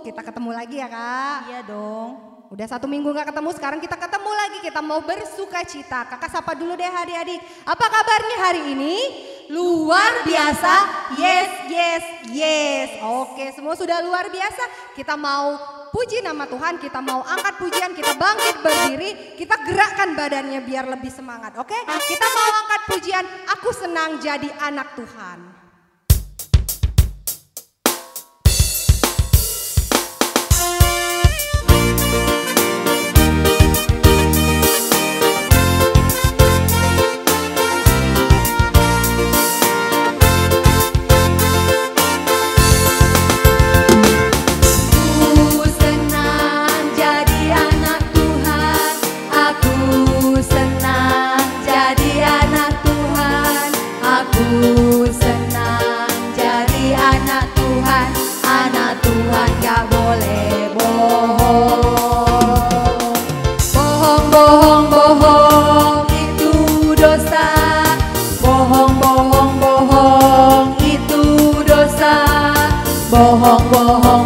Kita ketemu lagi ya Kak? Iya dong. Udah 1 minggu gak ketemu, sekarang kita ketemu lagi. Kita mau bersuka cita. Kakak sapa dulu deh adik-adik. Apa kabarnya hari ini? Luar biasa. Yes, yes, yes. Oke, semua sudah luar biasa. Kita mau puji nama Tuhan, kita mau angkat pujian, kita bangkit berdiri, kita gerakkan badannya biar lebih semangat. Oke, kita mau angkat pujian. Aku senang jadi anak Tuhan.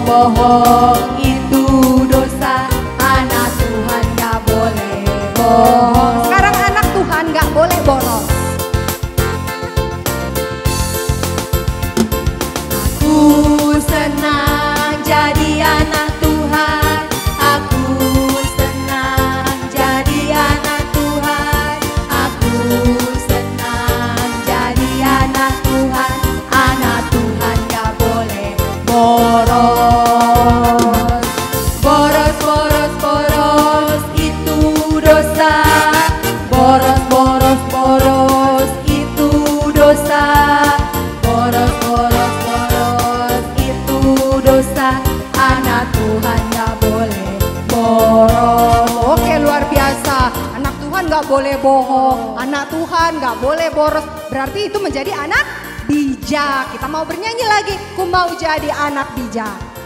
Bohong itu dosa, anak Tuhan gak boleh bohong. Sekarang anak Tuhan gak boleh boros. Aku senang jadi anak Tuhan, aku senang jadi anak Tuhan, aku senang jadi anak Tuhan, anak Tuhan gak boleh boros. Boros itu dosa, boros itu dosa, boros itu dosa, anak Tuhan gak boleh boros. Oke, luar biasa. Anak Tuhan gak boleh bohong, anak Tuhan gak boleh boros. Berarti itu menjadi anak bijak. Kita mau bernyanyi lagi, ku mau jadi anak bijak.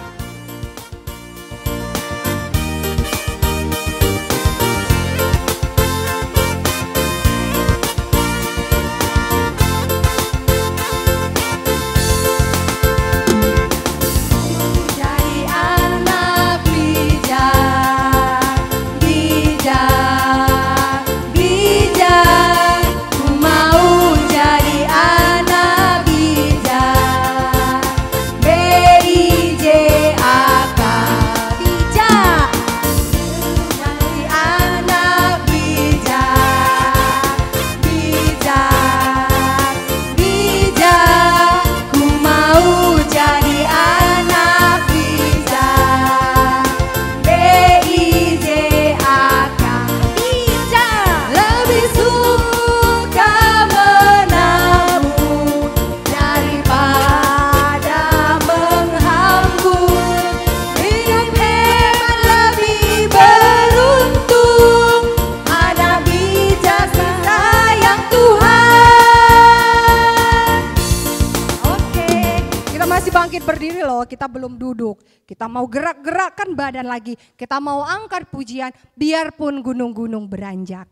Berdiri loh, kita belum duduk. Kita mau gerak-gerakkan badan lagi. Kita mau angkat pujian biarpun gunung-gunung beranjak.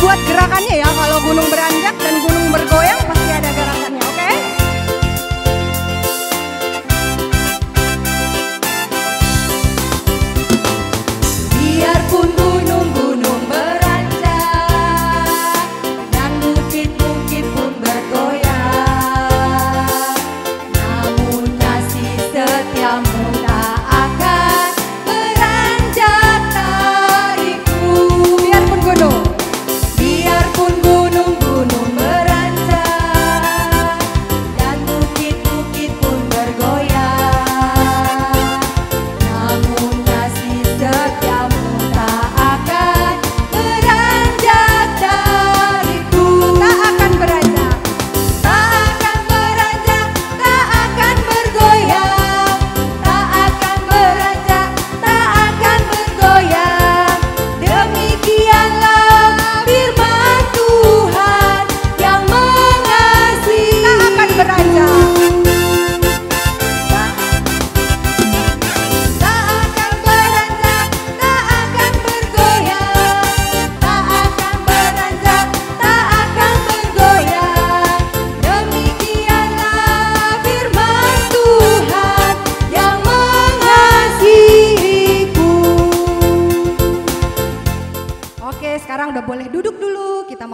Buat gerakannya ya, kalau gunung beranjak dan gunung bergoyang pasti ada gerakannya, oke? Biarpun gunung-gunung beranjak dan bukit-bukit pun bergoyang, namun kasih setiamu tak akan beranjak dariku. Biarpun gunung. Biarpun gunung-gunung beranjak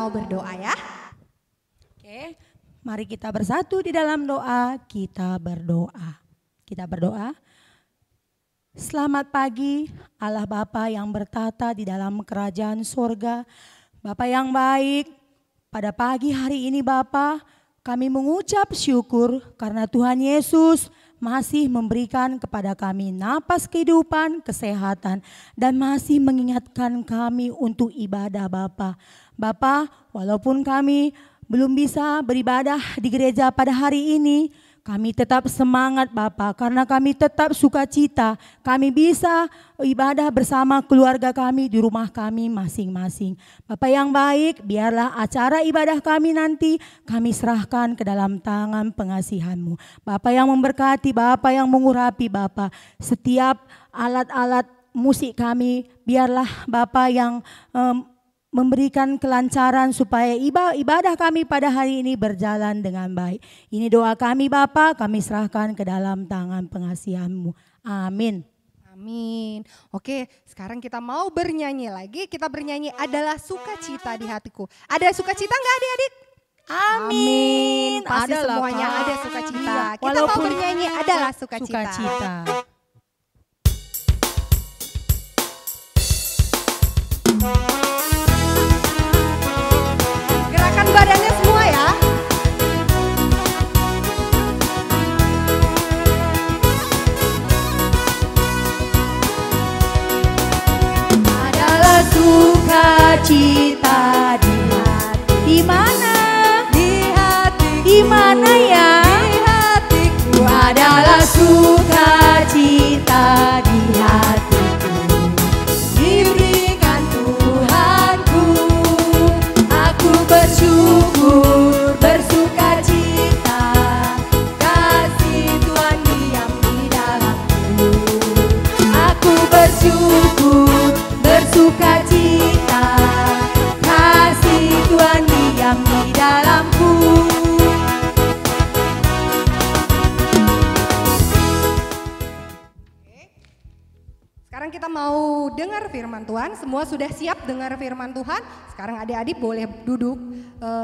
mau berdoa ya. Oke, mari kita bersatu di dalam doa, kita berdoa. Kita berdoa. Selamat pagi Allah Bapa yang bertata di dalam kerajaan sorga. Bapa yang baik, pada pagi hari ini Bapa, kami mengucap syukur karena Tuhan Yesus masih memberikan kepada kami napas kehidupan, kesehatan, dan masih mengingatkan kami untuk ibadah Bapa. Bapa, walaupun kami belum bisa beribadah di gereja pada hari ini, kami tetap semangat Bapa karena kami tetap sukacita. Kami bisa ibadah bersama keluarga kami di rumah kami masing-masing. Bapa yang baik, biarlah acara ibadah kami nanti kami serahkan ke dalam tangan pengasihan-Mu. Bapa yang memberkati, Bapa yang mengurapi Bapa. Setiap alat-alat musik kami, biarlah Bapa yang memberikan kelancaran supaya ibadah kami pada hari ini berjalan dengan baik. Ini doa kami Bapa, kami serahkan ke dalam tangan pengasihan-Mu. Amin. Amin. Oke, sekarang kita mau bernyanyi lagi. Kita bernyanyi adalah sukacita di hatiku. Ada sukacita nggak adik-adik? Amin. Pasti Adalah, semuanya Kak. ada sukacita. Iya, Kita mau walaupun bernyanyi adalah sukacita. Sukacita. Gerakan badannya semua ya. Adalah sukacita di hati. Di mana? Di hati. Di mana ya? Di hatiku. Adalah sukacita di hatiku. Diberikan Tuhanku. Aku bersyukur, bersukacita. Kasih Tuhan diam di dalamku. Aku bersyukur, bersukacita. Kasih Tuhan diam di dalamku. Sekarang kita mau dengar firman Tuhan. Semua sudah siap dengar firman Tuhan? Sekarang adik-adik boleh duduk.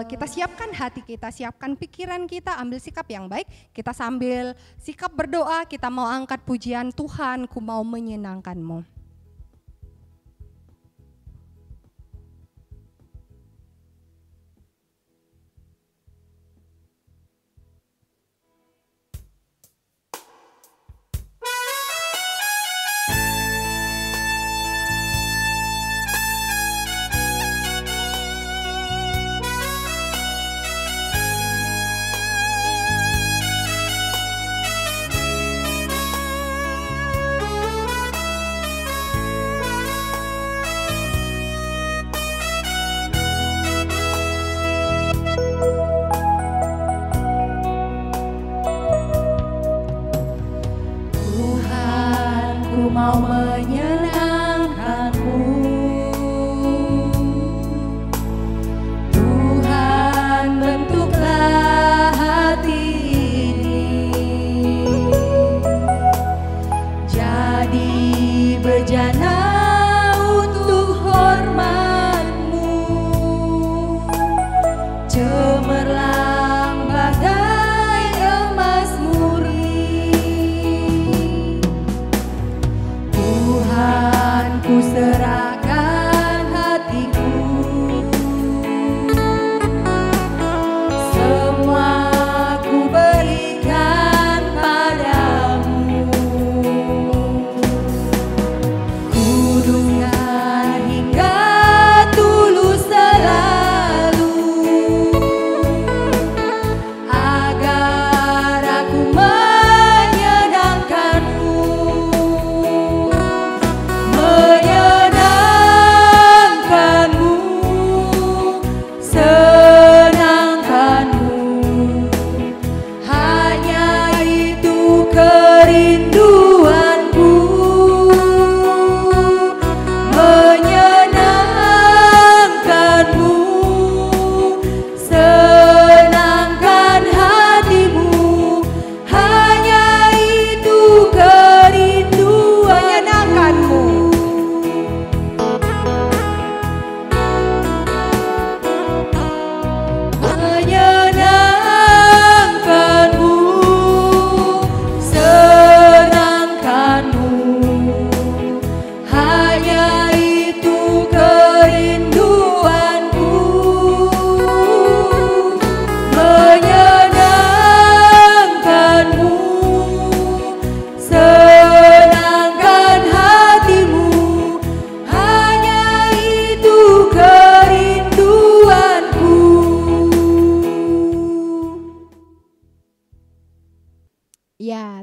Kita siapkan hati kita, siapkan pikiran kita, ambil sikap yang baik. Kita sambil sikap berdoa, kita mau angkat pujian Tuhan, ku mau menyenangkan-Mu.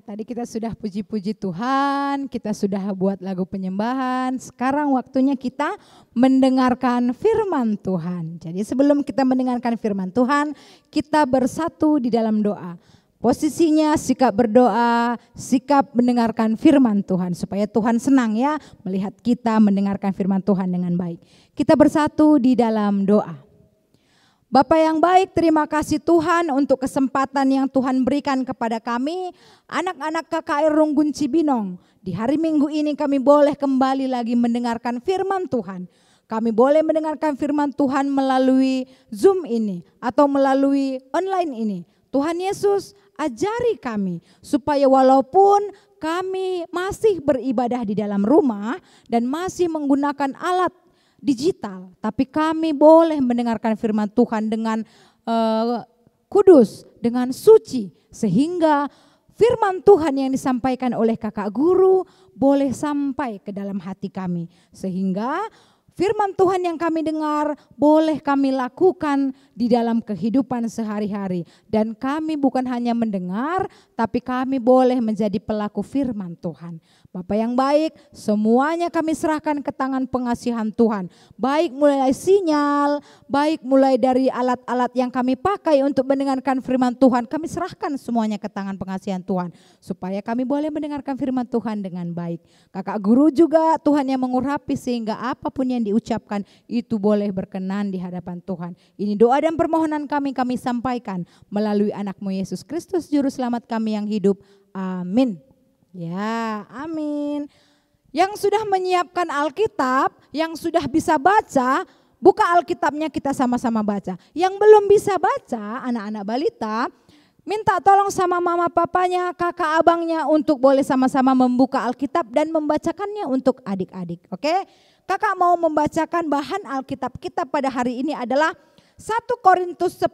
tadi kita sudah puji-puji Tuhan, kita sudah buat lagu penyembahan. Sekarang waktunya kita mendengarkan firman Tuhan. Jadi sebelum kita mendengarkan firman Tuhan, kita bersatu di dalam doa. Posisinya sikap berdoa, sikap mendengarkan firman Tuhan. Supaya Tuhan senang ya melihat kita mendengarkan firman Tuhan dengan baik. Kita bersatu di dalam doa. Bapa yang baik, terima kasih Tuhan untuk kesempatan yang Tuhan berikan kepada kami, anak-anak KKR Runggun Cibinong. Di hari Minggu ini kami boleh kembali lagi mendengarkan firman Tuhan. Kami boleh mendengarkan firman Tuhan melalui Zoom ini atau melalui online ini. Tuhan Yesus, ajari kami supaya walaupun kami masih beribadah di dalam rumah dan masih menggunakan alat digital, tapi kami boleh mendengarkan firman Tuhan dengan kudus, dengan suci, sehingga firman Tuhan yang disampaikan oleh kakak guru boleh sampai ke dalam hati kami, sehingga firman Tuhan yang kami dengar boleh kami lakukan di dalam kehidupan sehari-hari. Dan kami bukan hanya mendengar, tapi kami boleh menjadi pelaku firman Tuhan. Bapa yang baik, semuanya kami serahkan ke tangan pengasihan Tuhan. Baik mulai sinyal, baik mulai dari alat-alat yang kami pakai untuk mendengarkan firman Tuhan. Kami serahkan semuanya ke tangan pengasihan Tuhan. Supaya kami boleh mendengarkan firman Tuhan dengan baik. Kakak guru juga Tuhan yang mengurapi sehingga apapun yang diucapkan itu boleh berkenan di hadapan Tuhan. Ini doa dan permohonan kami sampaikan melalui anakmu Yesus Kristus Juru Selamat kami yang hidup. Amin. Ya, amin. Yang sudah menyiapkan Alkitab, yang sudah bisa baca, buka Alkitabnya kita sama-sama baca. Yang belum bisa baca, anak-anak balita, minta tolong sama mama papanya, kakak abangnya untuk boleh sama-sama membuka Alkitab dan membacakannya untuk adik-adik. Oke? Kakak mau membacakan bahan Alkitab kita pada hari ini adalah 1 Korintus 10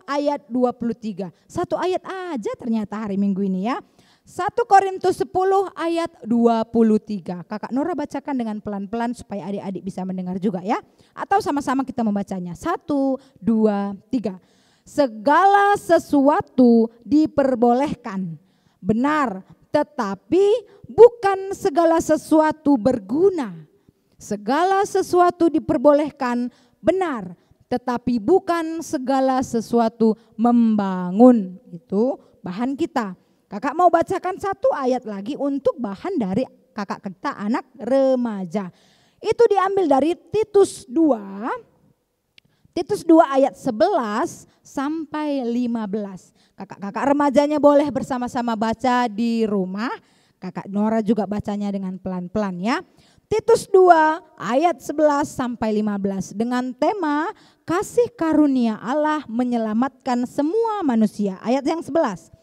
ayat 23. Satu ayat aja ternyata hari Minggu ini ya. 1 Korintus 10 ayat 23. Kakak Nora bacakan dengan pelan-pelan supaya adik-adik bisa mendengar juga ya. Atau sama-sama kita membacanya. 1, 2, 3. Segala sesuatu diperbolehkan. Benar, tetapi bukan segala sesuatu berguna. Segala sesuatu diperbolehkan, benar, tetapi bukan segala sesuatu membangun. Itu bahan kita. Kakak mau bacakan satu ayat lagi untuk bahan dari kakak kita anak remaja. Itu diambil dari Titus 2. Titus 2 ayat 11 sampai 15. Kakak-kakak remajanya boleh bersama-sama baca di rumah. Kakak Nora juga bacanya dengan pelan-pelan ya. Titus 2 ayat 11 sampai 15 dengan tema kasih karunia Allah menyelamatkan semua manusia. Ayat yang 11.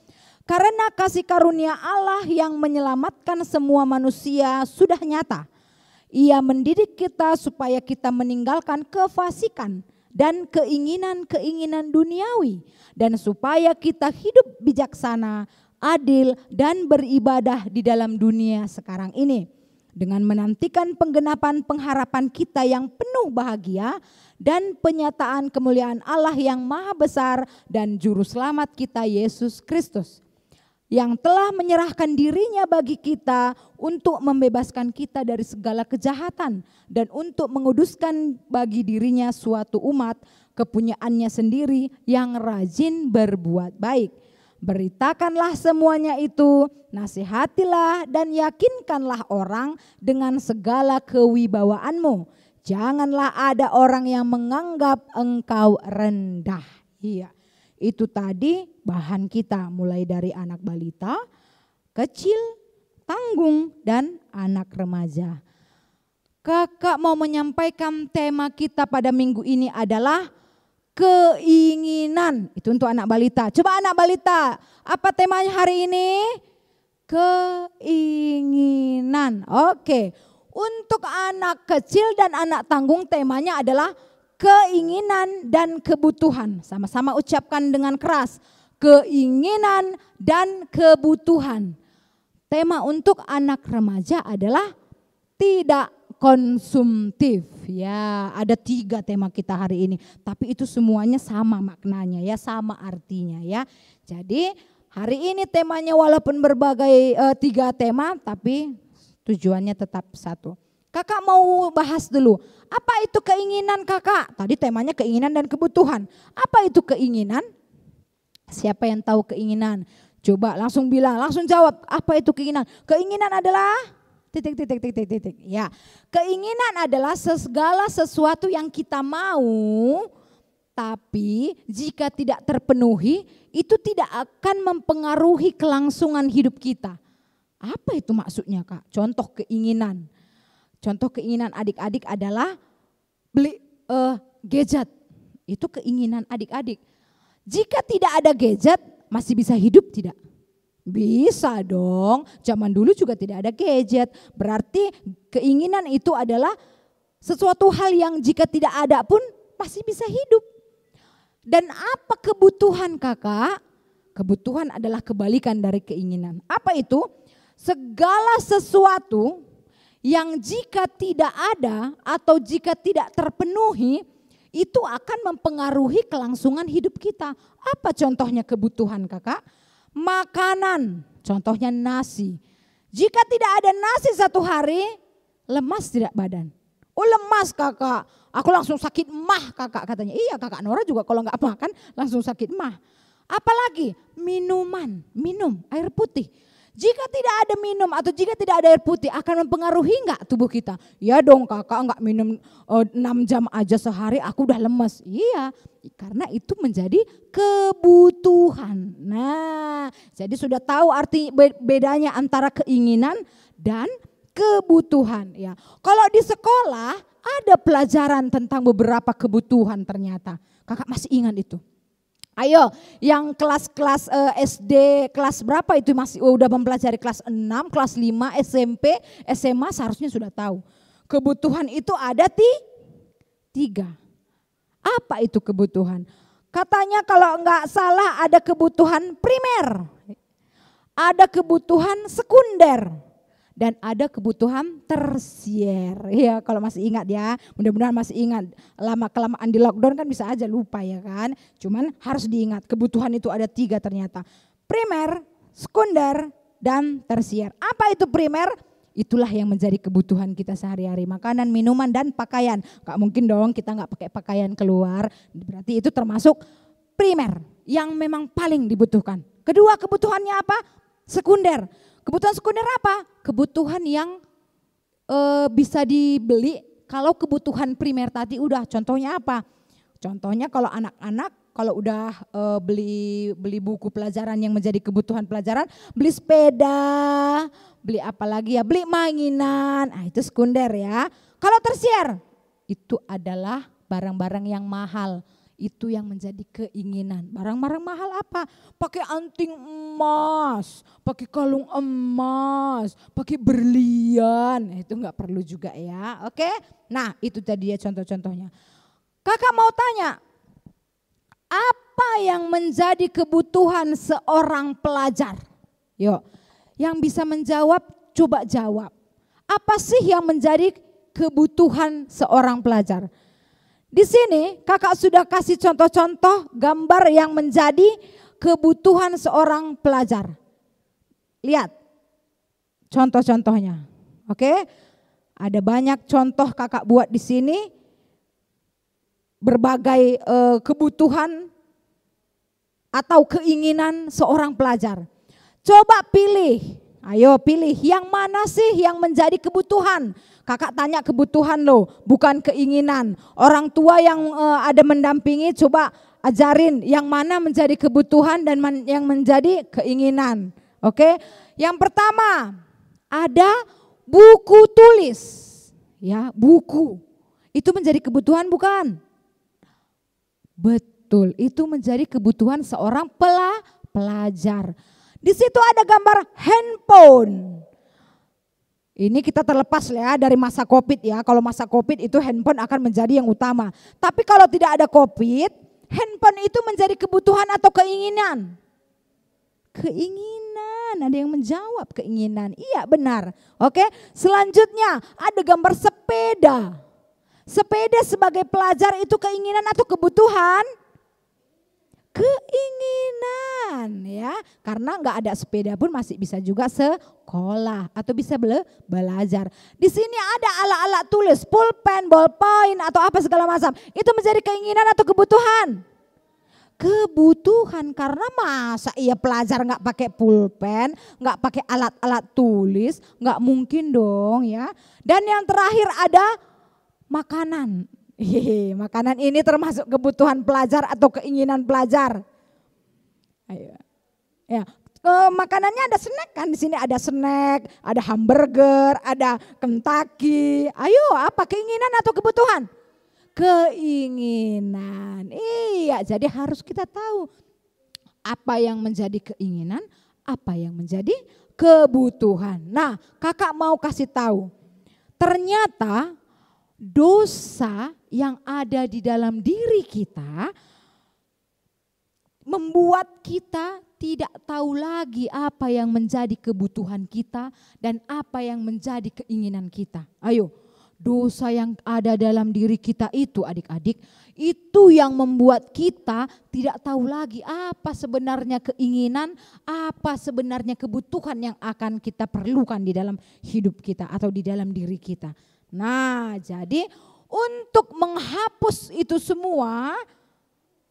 Karena kasih karunia Allah yang menyelamatkan semua manusia sudah nyata. Ia mendidik kita supaya kita meninggalkan kefasikan dan keinginan-keinginan duniawi. Dan supaya kita hidup bijaksana, adil dan beribadah di dalam dunia sekarang ini. Dengan menantikan penggenapan pengharapan kita yang penuh bahagia dan penyataan kemuliaan Allah yang maha besar dan juru selamat kita Yesus Kristus. Yang telah menyerahkan dirinya bagi kita untuk membebaskan kita dari segala kejahatan dan untuk menguduskan bagi dirinya suatu umat kepunyaannya sendiri yang rajin berbuat baik. Beritakanlah semuanya itu, nasihatilah dan yakinkanlah orang dengan segala kewibawaanmu. Janganlah ada orang yang menganggap engkau rendah. Iya. Itu tadi bahan kita mulai dari anak balita, kecil, tanggung, dan anak remaja. Kakak mau menyampaikan tema kita pada minggu ini adalah keinginan. Itu untuk anak balita. Coba anak balita, apa temanya hari ini? Keinginan. Oke. Untuk anak kecil dan anak tanggung temanya adalah keinginan dan kebutuhan. Sama-sama ucapkan dengan keras. Keinginan dan kebutuhan. Tema untuk anak remaja adalah tidak konsumtif. Ya, ada 3 tema kita hari ini. Tapi itu semuanya sama maknanya ya, sama artinya ya. Jadi Hari ini temanya walaupun berbagai 3 tema, tapi tujuannya tetap satu. Kakak mau bahas dulu, apa itu keinginan kakak? Tadi temanya keinginan dan kebutuhan. Apa itu keinginan? Siapa yang tahu keinginan? Coba langsung bilang, langsung jawab, apa itu keinginan? Keinginan adalah titik. Ya, keinginan adalah segala sesuatu yang kita mau, tapi jika tidak terpenuhi, itu tidak akan mempengaruhi kelangsungan hidup kita. Apa itu maksudnya Kak? Contoh keinginan. Contoh keinginan adik-adik adalah beli gadget. Itu keinginan adik-adik. Jika tidak ada gadget, masih bisa hidup tidak? Bisa dong. Zaman dulu juga tidak ada gadget. Berarti keinginan itu adalah sesuatu hal yang jika tidak ada pun masih bisa hidup. Dan apa kebutuhan kakak? Kebutuhan adalah kebalikan dari keinginan. Apa itu? Segala sesuatu yang jika tidak ada atau jika tidak terpenuhi itu akan mempengaruhi kelangsungan hidup kita. Apa contohnya kebutuhan kakak? Makanan, contohnya nasi. Jika tidak ada nasi satu hari, lemas tidak badan? Oh lemas kakak, aku langsung sakit mah kakak katanya. Iya kakak Nora juga kalau nggak makan langsung sakit mah. Apalagi minuman, minum air putih. Jika tidak ada minum atau jika tidak ada air putih akan mempengaruhi enggak tubuh kita? Ya dong kakak, enggak minum 6 jam aja sehari aku udah lemes. Iya, karena itu menjadi kebutuhan. Nah, jadi sudah tahu arti bedanya antara keinginan dan kebutuhan. Ya, kalau di sekolah ada pelajaran tentang beberapa kebutuhan ternyata. Kakak masih ingat itu? Ayo, yang kelas-kelas SD, kelas berapa itu masih udah mempelajari kelas 6, kelas 5, SMP, SMA seharusnya sudah tahu. Kebutuhan itu ada 3. Apa itu kebutuhan? Katanya kalau enggak salah ada kebutuhan primer, ada kebutuhan sekunder, dan ada kebutuhan tersier. Ya kalau masih ingat ya, mudah-mudahan masih ingat. Lama-kelamaan di lockdown kan bisa aja lupa ya kan. Cuman harus diingat kebutuhan itu ada 3 ternyata. Primer, sekunder, dan tersier. Apa itu primer? Itulah yang menjadi kebutuhan kita sehari-hari. Makanan, minuman, dan pakaian. Gak mungkin dong kita gak pakai pakaian keluar. Berarti itu termasuk primer yang memang paling dibutuhkan. Kedua kebutuhannya apa? Sekunder. Kebutuhan sekunder apa? Kebutuhan yang bisa dibeli kalau kebutuhan primer tadi udah. Contohnya apa? Contohnya kalau anak-anak kalau udah beli buku pelajaran yang menjadi kebutuhan pelajaran, beli sepeda, beli apa lagi ya? Beli mainan. Ah itu sekunder ya. Kalau tersier itu adalah barang-barang yang mahal. Itu yang menjadi keinginan. Barang-barang mahal apa? Pakai anting emas, pakai kalung emas, pakai berlian. Itu enggak perlu juga ya. Oke? Nah, itu tadi ya contoh-contohnya. Kakak mau tanya, apa yang menjadi kebutuhan seorang pelajar? Yuk, yang bisa menjawab, coba jawab. Apa sih yang menjadi kebutuhan seorang pelajar? Di sini kakak sudah kasih contoh-contoh gambar yang menjadi kebutuhan seorang pelajar. Lihat contoh-contohnya. Oke? Ada banyak contoh kakak buat di sini. Berbagai kebutuhan atau keinginan seorang pelajar. Coba pilih. Ayo pilih yang mana sih yang menjadi kebutuhan. Kakak tanya kebutuhan loh, bukan keinginan. Orang tua yang ada mendampingi coba ajarin yang mana menjadi kebutuhan dan yang menjadi keinginan. Oke? Yang pertama ada buku tulis. Ya, buku. Itu menjadi kebutuhan bukan? Betul, itu menjadi kebutuhan seorang pelajar. Di situ ada gambar handphone. Ini kita terlepas ya dari masa COVID ya. Kalau masa COVID itu handphone akan menjadi yang utama. Tapi kalau tidak ada COVID, handphone itu menjadi kebutuhan atau keinginan? Keinginan, ada yang menjawab keinginan. Iya benar. Oke, selanjutnya ada gambar sepeda. Sepeda sebagai pelajar itu keinginan atau kebutuhan? Keinginan. Aman ya, karena nggak ada sepeda pun masih bisa juga sekolah atau bisa belajar. Di sini ada alat-alat tulis, pulpen, ballpoint atau apa segala macam. Itu menjadi keinginan atau kebutuhan? Kebutuhan, karena masa iya pelajar nggak pakai pulpen, nggak pakai alat-alat tulis, nggak mungkin dong ya. Dan yang terakhir ada makanan. Makanan ini termasuk kebutuhan pelajar atau keinginan pelajar. Ayo. Ya, makanannya ada snack kan, di sini ada snack, ada hamburger, ada Kentucky. Ayo, apa keinginan atau kebutuhan? Keinginan. Iya, jadi harus kita tahu apa yang menjadi keinginan, apa yang menjadi kebutuhan. Nah, kakak mau kasih tahu. Ternyata dosa yang ada di dalam diri kita membuat kita tidak tahu lagi apa yang menjadi kebutuhan kita dan apa yang menjadi keinginan kita. Ayo, dosa yang ada dalam diri kita itu adik-adik, itu yang membuat kita tidak tahu lagi apa sebenarnya keinginan, apa sebenarnya kebutuhan yang akan kita perlukan di dalam hidup kita atau di dalam diri kita. Nah, jadi untuk menghapus itu semua,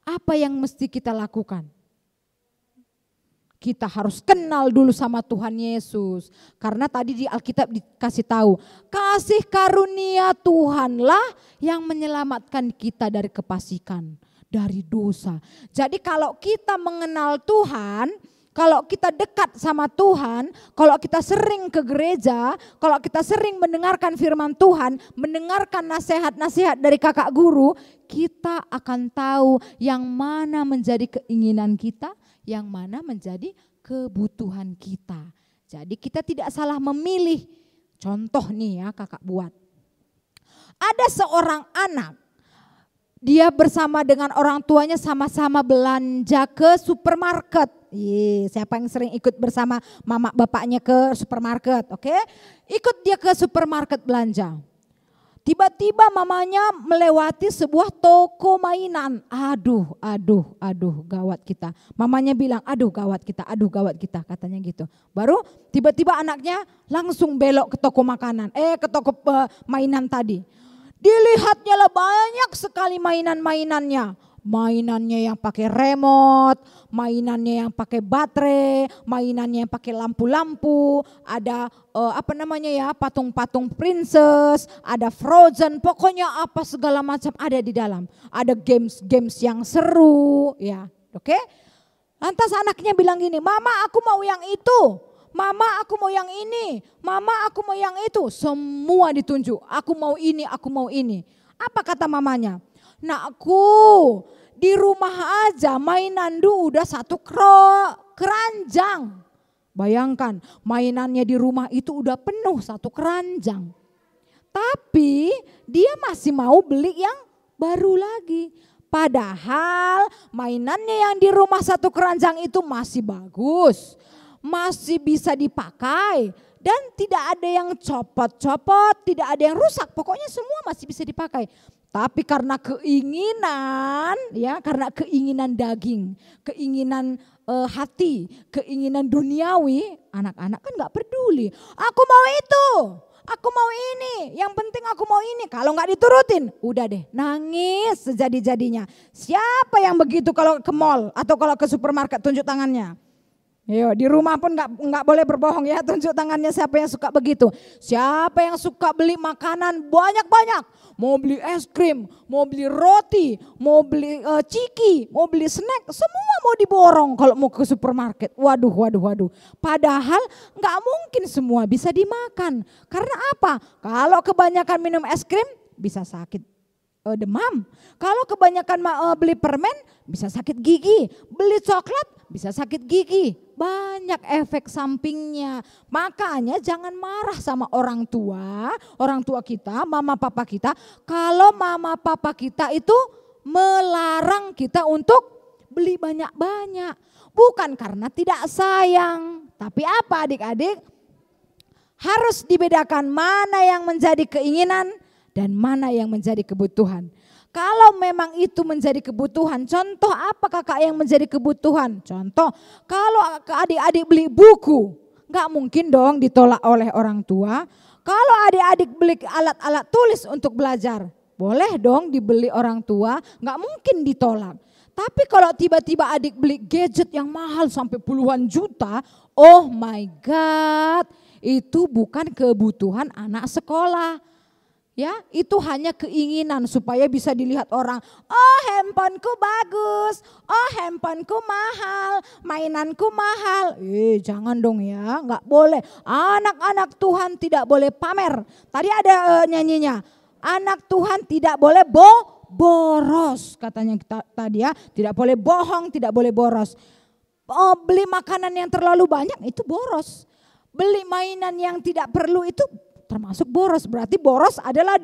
apa yang mesti kita lakukan? Kita harus kenal dulu sama Tuhan Yesus. Karena tadi di Alkitab dikasih tahu, kasih karunia Tuhanlah yang menyelamatkan kita dari kefasikan, dari dosa. Jadi kalau kita mengenal Tuhan, kalau kita dekat sama Tuhan, kalau kita sering ke gereja, kalau kita sering mendengarkan firman Tuhan, mendengarkan nasihat-nasihat dari kakak guru, kita akan tahu yang mana menjadi keinginan kita, yang mana menjadi kebutuhan kita. Jadi kita tidak salah memilih. Contoh nih ya kakak buat. Ada seorang anak, dia bersama dengan orang tuanya sama-sama belanja ke supermarket. Siapa yang sering ikut bersama mama bapaknya ke supermarket, oke? Ikut dia ke supermarket belanja. Tiba-tiba mamanya melewati sebuah toko mainan. Aduh, gawat kita. Mamanya bilang, aduh gawat kita, katanya gitu. Baru tiba-tiba anaknya langsung belok ke toko makanan, ke toko mainan tadi. Dilihatnya lah banyak sekali mainan-mainannya. Mainannya yang pakai remote, mainannya yang pakai baterai, mainannya yang pakai lampu-lampu, ada patung-patung princess, ada Frozen, pokoknya apa segala macam ada di dalam. Ada games yang seru, ya, oke? Lantas anaknya bilang gini, "Mama, aku mau yang itu. Mama, aku mau yang ini. Mama, aku mau yang itu." Semua ditunjuk. Aku mau ini, aku mau ini. Apa kata mamanya? "Nakku, di rumah aja mainan udah satu keranjang." Bayangkan mainannya di rumah itu udah penuh satu keranjang. Tapi dia masih mau beli yang baru lagi. Padahal mainannya yang di rumah satu keranjang itu masih bagus. Masih bisa dipakai. Dan tidak ada yang copot-copot, tidak ada yang rusak. Pokoknya semua masih bisa dipakai. Tapi karena keinginan, ya, karena keinginan daging, keinginan hati, keinginan duniawi, anak-anak kan nggak peduli. Aku mau itu, aku mau ini, yang penting aku mau ini. Kalau nggak diturutin, udah deh, nangis sejadi-jadinya. Siapa yang begitu kalau ke mall atau kalau ke supermarket tunjuk tangannya? Yo, di rumah pun nggak boleh berbohong ya, tunjuk tangannya siapa yang suka begitu. Siapa yang suka beli makanan banyak-banyak, mau beli es krim, mau beli roti, mau beli ciki, mau beli snack, semua mau diborong kalau mau ke supermarket. Waduh. Padahal nggak mungkin semua bisa dimakan. Karena apa? Kalau kebanyakan minum es krim bisa sakit demam. Kalau kebanyakan beli permen bisa sakit gigi, beli coklat bisa sakit gigi, banyak efek sampingnya. Makanya jangan marah sama orang tua kita, mama papa kita. Kalau mama papa kita itu melarang kita untuk beli banyak-banyak. Bukan karena tidak sayang, tapi apa adik-adik? Harus dibedakan mana yang menjadi keinginan dan mana yang menjadi kebutuhan. Kalau memang itu menjadi kebutuhan, contoh apa kakak yang menjadi kebutuhan? Contoh, kalau adik-adik beli buku, gak mungkin dong ditolak oleh orang tua. Kalau adik-adik beli alat-alat tulis untuk belajar, boleh dong dibeli orang tua, gak mungkin ditolak. Tapi kalau tiba-tiba adik beli gadget yang mahal sampai puluhan juta, oh my God, itu bukan kebutuhan anak sekolah. Ya, itu hanya keinginan supaya bisa dilihat orang. Oh, handphoneku bagus. Oh, handphoneku mahal. Mainanku mahal. Jangan dong ya, nggak boleh. Anak-anak Tuhan tidak boleh pamer. Tadi ada nyanyinya. Anak Tuhan tidak boleh boros. Katanya tadi ya, tidak boleh bohong, tidak boleh boros. Oh, beli makanan yang terlalu banyak itu boros. Beli mainan yang tidak perlu itu termasuk boros, berarti boros adalah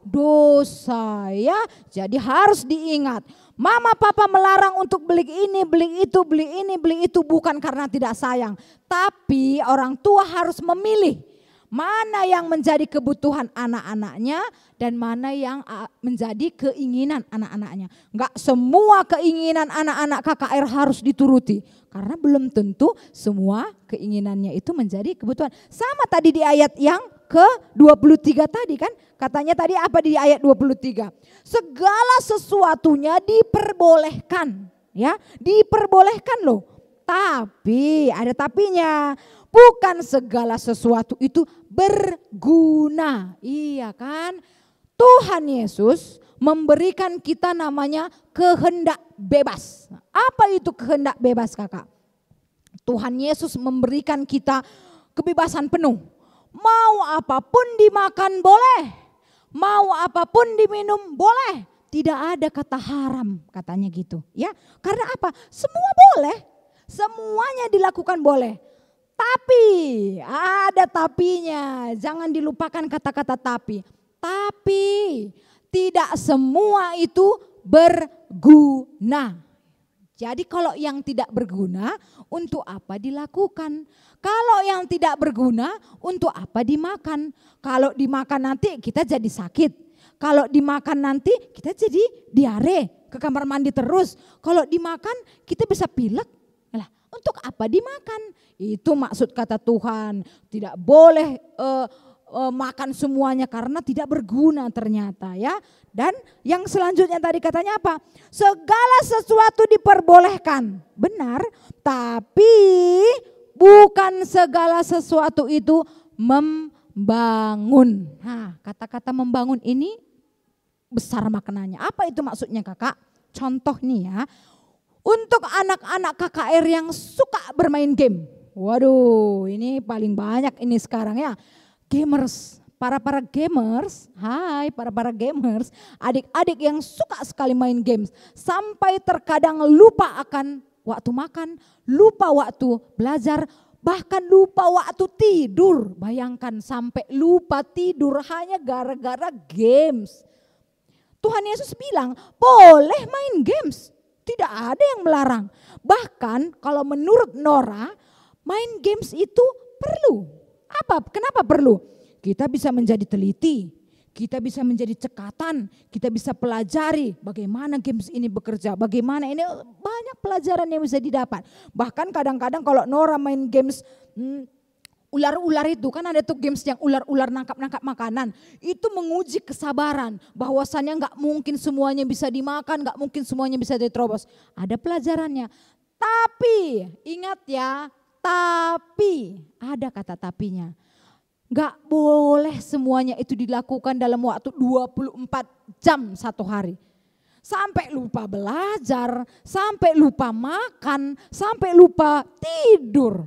dosa ya. Jadi harus diingat, mama papa melarang untuk beli ini, beli itu, beli ini, beli itu bukan karena tidak sayang. Tapi orang tua harus memilih mana yang menjadi kebutuhan anak-anaknya dan mana yang menjadi keinginan anak-anaknya. Enggak semua keinginan anak-anak KKR harus dituruti. Karena belum tentu semua keinginannya itu menjadi kebutuhan. Sama tadi di ayat yang ke-23 tadi kan, katanya tadi apa di ayat 23? Segala sesuatunya diperbolehkan, ya, diperbolehkan loh. Tapi ada tapinya, bukan segala sesuatu itu berguna. Iya kan? Tuhan Yesus memberikan kita namanya kehendak bebas. Apa itu kehendak bebas kakak? Tuhan Yesus memberikan kita kebebasan penuh. Mau apapun dimakan boleh, mau apapun diminum boleh. Tidak ada kata haram katanya gitu ya. Karena apa? Semua boleh, semuanya dilakukan boleh. Tapi ada tapinya, jangan dilupakan kata-kata tapi. Tapi tidak semua itu berguna. Jadi kalau yang tidak berguna, untuk apa dilakukan? Kalau yang tidak berguna, untuk apa dimakan? Kalau dimakan nanti kita jadi sakit. Kalau dimakan nanti kita jadi diare, ke kamar mandi terus. Kalau dimakan kita bisa pilek. Lah, untuk apa dimakan? Itu maksud kata Tuhan. Tidak boleh makan semuanya karena tidak berguna ternyata ya. Dan yang selanjutnya tadi katanya apa? Segala sesuatu diperbolehkan. Benar, tapi bukan segala sesuatu itu membangun. Nah, kata-kata membangun ini besar maknanya. Apa itu maksudnya kakak? Contoh nih ya. Untuk anak-anak KKR yang suka bermain game. Waduh, ini paling banyak ini sekarang ya. Gamers, para gamers, hai para gamers, adik-adik yang suka sekali main games. Sampai terkadang lupa akan waktu makan, lupa waktu belajar, bahkan lupa waktu tidur. Bayangkan sampai lupa tidur hanya gara-gara games. Tuhan Yesus bilang boleh main games, tidak ada yang melarang. Bahkan kalau menurut Nora, main games itu perlu. Kenapa perlu? Kita bisa menjadi teliti, kita bisa menjadi cekatan, kita bisa pelajari bagaimana games ini bekerja, bagaimana ini banyak pelajaran yang bisa didapat. Bahkan kadang-kadang kalau Nora main games ular-ular itu kan ada tuh games yang ular-ular nangkap-nangkap makanan. Itu menguji kesabaran bahwasannya nggak mungkin semuanya bisa dimakan, nggak mungkin semuanya bisa diterobos. Ada pelajarannya. Tapi ingat ya, tapi ada kata tapinya. Gak boleh semuanya itu dilakukan dalam waktu 24 jam satu hari. Sampai lupa belajar, sampai lupa makan, sampai lupa tidur.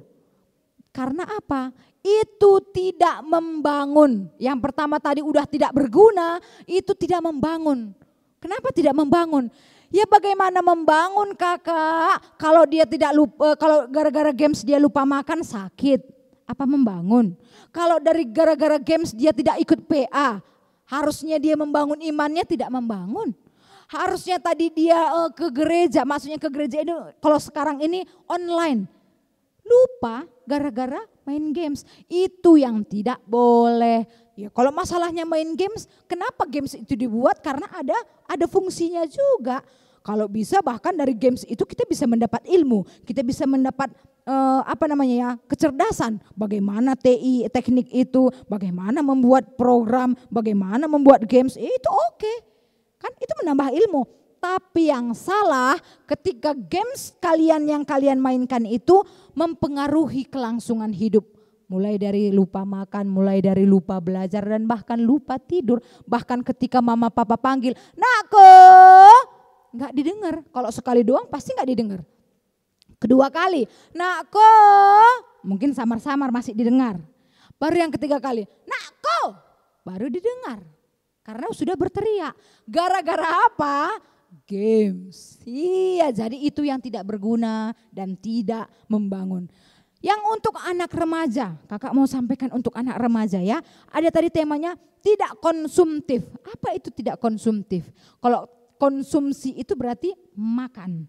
Karena apa? Itu tidak membangun. Yang pertama tadi udah tidak berguna, itu tidak membangun. Kenapa tidak membangun? Ya bagaimana membangun kakak? Kalau dia tidak lupa, kalau gara-gara games dia lupa makan sakit, apa membangun? Kalau dari gara-gara games dia tidak ikut PA, harusnya dia membangun imannya, tidak membangun. Harusnya tadi dia ke gereja, maksudnya ke gereja itu kalau sekarang ini online. Lupa gara-gara main games, itu yang tidak boleh. Ya kalau masalahnya main games, kenapa games itu dibuat? Karena ada fungsinya juga. Kalau bisa bahkan dari games itu kita bisa mendapat ilmu, kita bisa mendapat kecerdasan. Bagaimana teknik itu, bagaimana membuat program, bagaimana membuat games, itu oke. Kan itu menambah ilmu. Tapi yang salah ketika games yang kalian mainkan itu mempengaruhi kelangsungan hidup. Mulai dari lupa makan, mulai dari lupa belajar dan bahkan lupa tidur. Bahkan ketika mama papa panggil, "Nakku!" Nggak didengar. Kalau sekali doang pasti nggak didengar. Kedua kali, "Nakku!" Mungkin samar-samar masih didengar. Baru yang ketiga kali, "Nakku!" Baru didengar. Karena sudah berteriak. Gara-gara apa? Games. Iya, jadi itu yang tidak berguna dan tidak membangun. Yang untuk anak remaja, kakak mau sampaikan untuk anak remaja ya. Ada tadi temanya tidak konsumtif. Apa itu tidak konsumtif? Kalau konsumsi itu berarti makan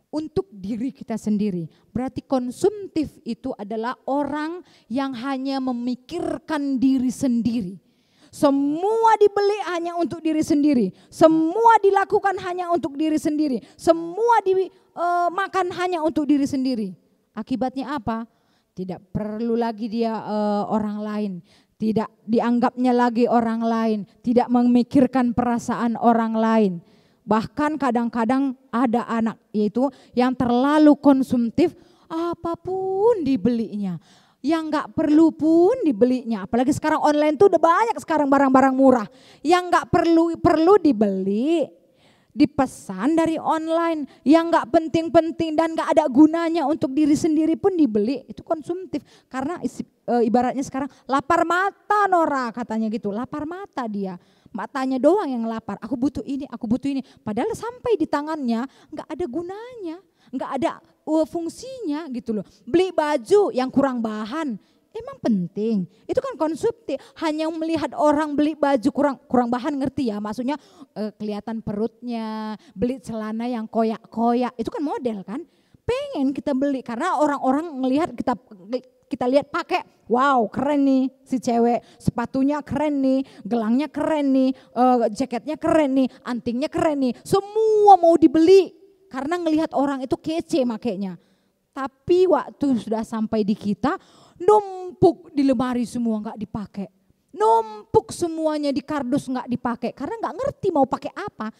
untuk diri kita sendiri. Berarti konsumtif itu adalah orang yang hanya memikirkan diri sendiri. Semua dibeli hanya untuk diri sendiri. Semua dilakukan hanya untuk diri sendiri. Semua dimakan hanya untuk diri sendiri. Akibatnya apa? Tidak perlu lagi dia orang lain. Tidak dianggapnya lagi orang lain. Tidak memikirkan perasaan orang lain. Bahkan kadang-kadang ada anak yaitu yang terlalu konsumtif, apapun dibelinya. Yang gak perlu pun dibelinya. Apalagi sekarang online tuh udah banyak sekarang barang-barang murah. Yang gak perlu dibeli. Dipesan dari online. Yang gak penting-penting dan gak ada gunanya untuk diri sendiri pun dibeli. Itu konsumtif. Karena ibaratnya sekarang lapar mata Nora katanya gitu. Lapar mata dia. Matanya doang yang lapar. Aku butuh ini, aku butuh ini. Padahal sampai di tangannya gak ada gunanya. Gak ada fungsinya gitu loh. Beli baju yang kurang bahan, emang penting. Itu kan konsumtif. Hanya melihat orang beli baju kurang bahan, ngerti ya? Maksudnya kelihatan perutnya, beli celana yang koyak-koyak, itu kan model kan? Pengen kita beli karena orang-orang ngelihat kita lihat pakai, wow keren nih si cewek, sepatunya keren nih, gelangnya keren nih, jaketnya keren nih, antingnya keren nih, semua mau dibeli. Karena ngelihat orang itu kece makainya. Tapi waktu sudah sampai di kita, numpuk di lemari semua nggak dipakai. Numpuk semuanya di kardus nggak dipakai. Karena nggak ngerti mau pakai apa.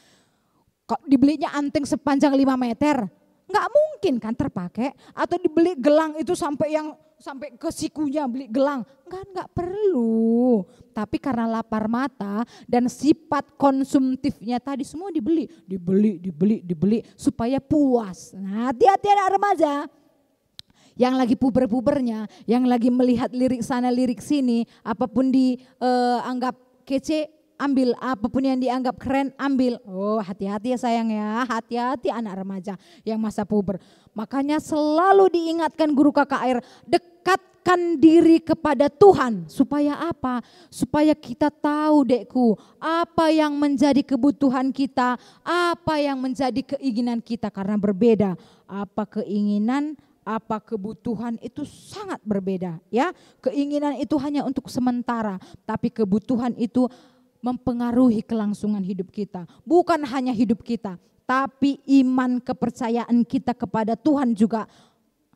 Kok dibelinya anting sepanjang 5 meter. Nggak mungkin kan terpakai. Atau dibeli gelang itu sampai ke sikunya beli gelang. Nggak perlu. Tapi karena lapar mata dan sifat konsumtifnya tadi semua dibeli supaya puas. Nah, hati-hati anak remaja. Yang lagi puber-pubernya, yang lagi melihat lirik sana lirik sini, apapun dianggap kece, ambil, apapun yang dianggap keren, ambil. Oh, hati-hati ya sayang ya, hati-hati anak remaja yang masa puber. Makanya selalu diingatkan guru KKR, dekatkan diri kepada Tuhan. Supaya apa? Supaya kita tahu dekku, apa yang menjadi kebutuhan kita, apa yang menjadi keinginan kita. Karena berbeda, apa keinginan, apa kebutuhan itu sangat berbeda ya. Keinginan itu hanya untuk sementara, tapi kebutuhan itu mempengaruhi kelangsungan hidup kita. Bukan hanya hidup kita, tapi iman kepercayaan kita kepada Tuhan juga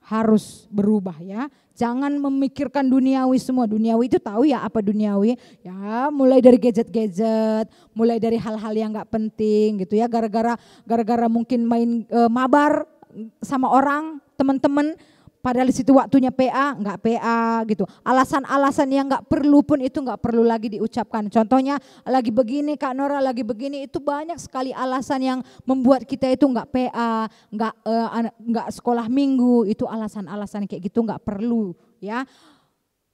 harus berubah ya. Jangan memikirkan duniawi semua. Duniawi itu tahu ya apa duniawi? Ya mulai dari gadget-gadget, mulai dari hal-hal yang gak penting gitu ya. Gara-gara mungkin main mabar sama orang, teman-teman. Padahal di situ waktunya PA, enggak PA gitu. Alasan-alasan yang enggak perlu pun itu enggak perlu lagi diucapkan. Contohnya lagi begini Kak Nora, lagi begini, itu banyak sekali alasan yang membuat kita itu enggak PA, enggak sekolah minggu, itu alasan-alasan kayak gitu enggak perlu ya.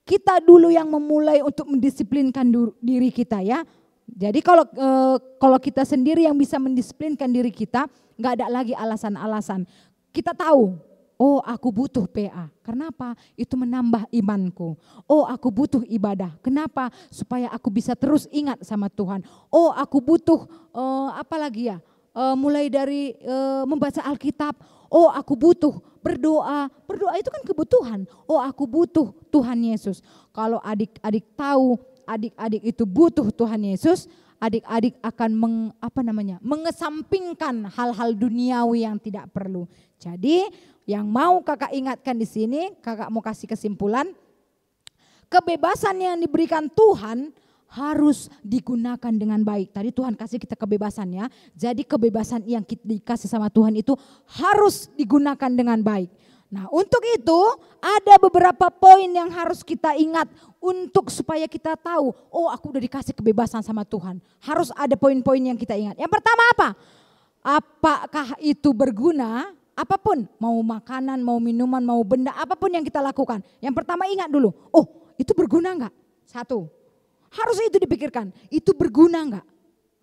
Kita dulu yang memulai untuk mendisiplinkan diri kita ya. Jadi kalau kita sendiri yang bisa mendisiplinkan diri kita, enggak ada lagi alasan-alasan. Kita tahu, oh aku butuh PA, kenapa? Itu menambah imanku. Oh aku butuh ibadah, kenapa? Supaya aku bisa terus ingat sama Tuhan. Oh aku butuh apa lagi ya? Mulai dari membaca Alkitab. Oh aku butuh berdoa. Berdoa itu kan kebutuhan. Oh aku butuh Tuhan Yesus. Kalau adik-adik tahu adik-adik itu butuh Tuhan Yesus, adik-adik akan mengesampingkan hal-hal duniawi yang tidak perlu. Jadi yang mau kakak ingatkan di sini, kakak mau kasih kesimpulan, kebebasan yang diberikan Tuhan harus digunakan dengan baik. Tadi Tuhan kasih kita kebebasan ya. Jadi kebebasan yang kita dikasih sama Tuhan itu harus digunakan dengan baik. Nah, untuk itu ada beberapa poin yang harus kita ingat untuk supaya kita tahu, oh aku udah dikasih kebebasan sama Tuhan. Harus ada poin-poin yang kita ingat. Yang pertama apa? Apakah itu berguna? Apapun, mau makanan, mau minuman, mau benda, apapun yang kita lakukan. Yang pertama ingat dulu, oh itu berguna enggak? Satu. Harus itu dipikirkan, itu berguna enggak?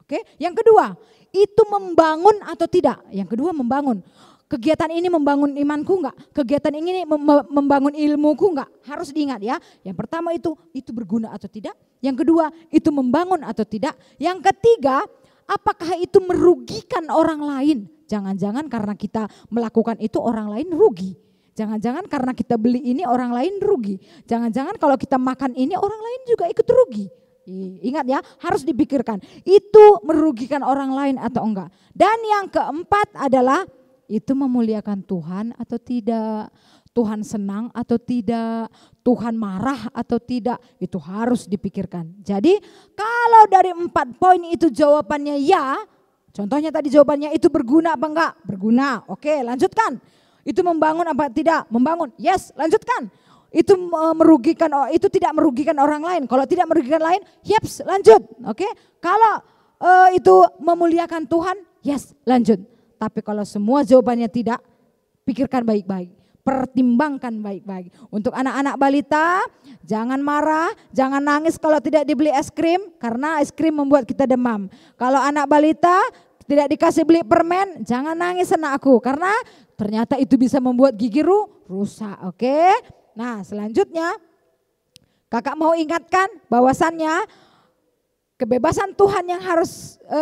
Oke. Yang kedua, itu membangun atau tidak? Yang kedua membangun. Kegiatan ini membangun imanku enggak? Kegiatan ini membangun ilmuku enggak? Harus diingat ya. Yang pertama itu berguna atau tidak? Yang kedua, itu membangun atau tidak? Yang ketiga, apakah itu merugikan orang lain? Jangan-jangan karena kita melakukan itu orang lain rugi. Jangan-jangan karena kita beli ini orang lain rugi. Jangan-jangan kalau kita makan ini orang lain juga ikut rugi. Ingat ya, harus dipikirkan itu merugikan orang lain atau enggak. Dan yang keempat adalah itu memuliakan Tuhan atau tidak. Tuhan senang atau tidak, Tuhan marah atau tidak, itu harus dipikirkan. Jadi kalau dari 4 poin itu jawabannya ya, contohnya tadi jawabannya itu berguna apa enggak? Berguna, oke lanjutkan. Itu membangun apa tidak? Membangun, yes lanjutkan. Itu merugikan, itu tidak merugikan orang lain. Kalau tidak merugikan lain, yeps lanjut, oke. Kalau itu memuliakan Tuhan, yes lanjut. Tapi kalau semua jawabannya tidak, pikirkan baik-baik. Pertimbangkan baik-baik. Untuk anak-anak balita, jangan marah, jangan nangis kalau tidak dibeli es krim, karena es krim membuat kita demam. Kalau anak balita tidak dikasih beli permen, jangan nangis anakku, karena ternyata itu bisa membuat gigi rusak. Oke. Nah selanjutnya, kakak mau ingatkan bahwasannya kebebasan Tuhan yang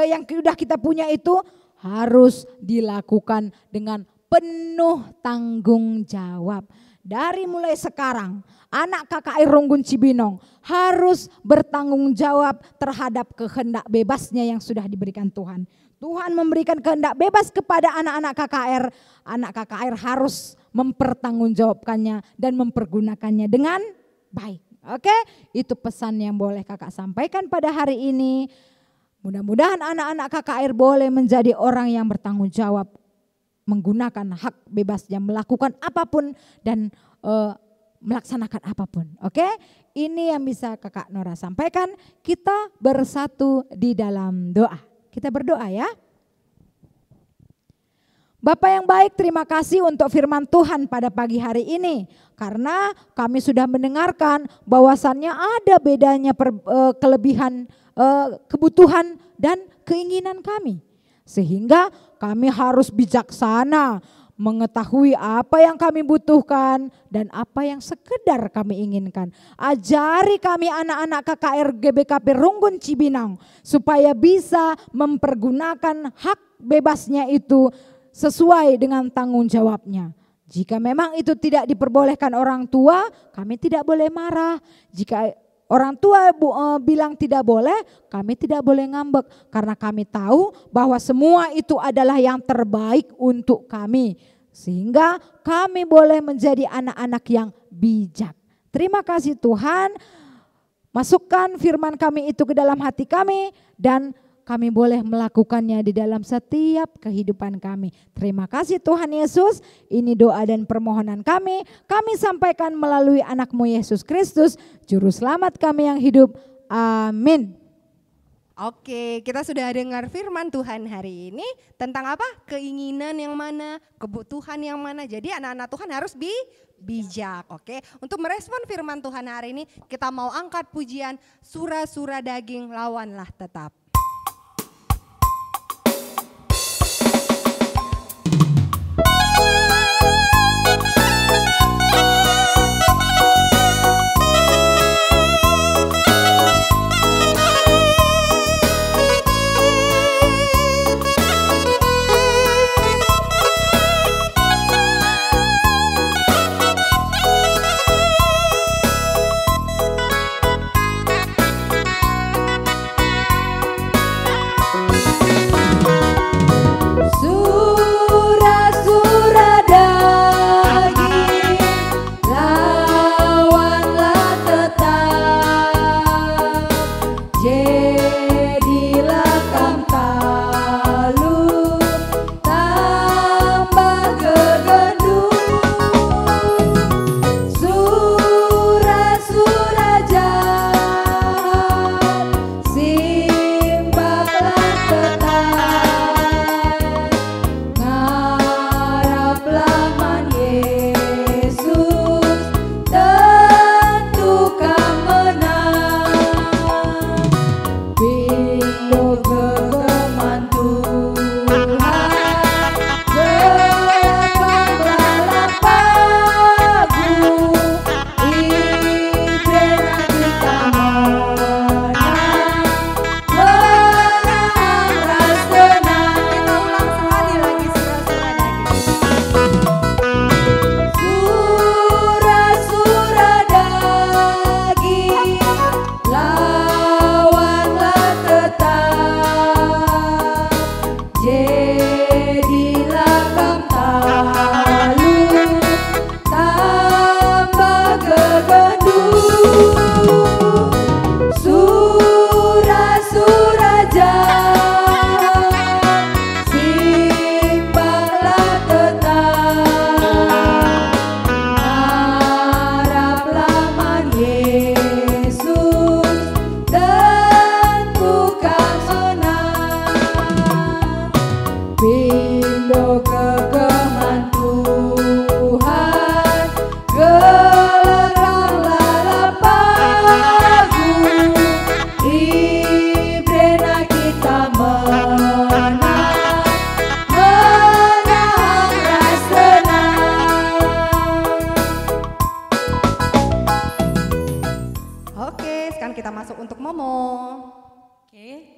yang sudah kita punya itu harus dilakukan dengan penuh tanggung jawab. Dari mulai sekarang anak KKR Runggun Cibinong harus bertanggung jawab terhadap kehendak bebasnya yang sudah diberikan Tuhan. Tuhan memberikan kehendak bebas kepada anak-anak KKR. Anak KKR harus mempertanggungjawabkannya dan mempergunakannya dengan baik. Oke, itu pesan yang boleh kakak sampaikan pada hari ini. Mudah-mudahan anak-anak KKR boleh menjadi orang yang bertanggung jawab, menggunakan hak bebasnya, melakukan apapun dan melaksanakan apapun. Oke, ini yang bisa kakak Nora sampaikan. Kita bersatu di dalam doa. Kita berdoa ya. Bapak yang baik, terima kasih untuk firman Tuhan pada pagi hari ini. Karena kami sudah mendengarkan bahwasannya ada bedanya kelebihan, kebutuhan dan keinginan kami. Sehingga kami harus bijaksana mengetahui apa yang kami butuhkan dan apa yang sekedar kami inginkan. Ajari kami anak-anak KKR GBKP Runggun Cibinong supaya bisa mempergunakan hak bebasnya itu sesuai dengan tanggung jawabnya. Jika memang itu tidak diperbolehkan orang tua, kami tidak boleh marah. Jika orang tua bilang tidak boleh, kami tidak boleh ngambek. Karena kami tahu bahwa semua itu adalah yang terbaik untuk kami. Sehingga kami boleh menjadi anak-anak yang bijak. Terima kasih Tuhan. Masukkan firman kami itu ke dalam hati kami. Dan kami boleh melakukannya di dalam setiap kehidupan kami. Terima kasih Tuhan Yesus. Ini doa dan permohonan kami. Kami sampaikan melalui anak-Mu Yesus Kristus, Juru Selamat kami yang hidup. Amin. Oke, kita sudah dengar firman Tuhan hari ini. Tentang apa? Keinginan yang mana, kebutuhan yang mana. Jadi anak-anak Tuhan harus bijak. Oke, untuk merespon firman Tuhan hari ini, kita mau angkat pujian Sura-sura daging lawanlah tetap.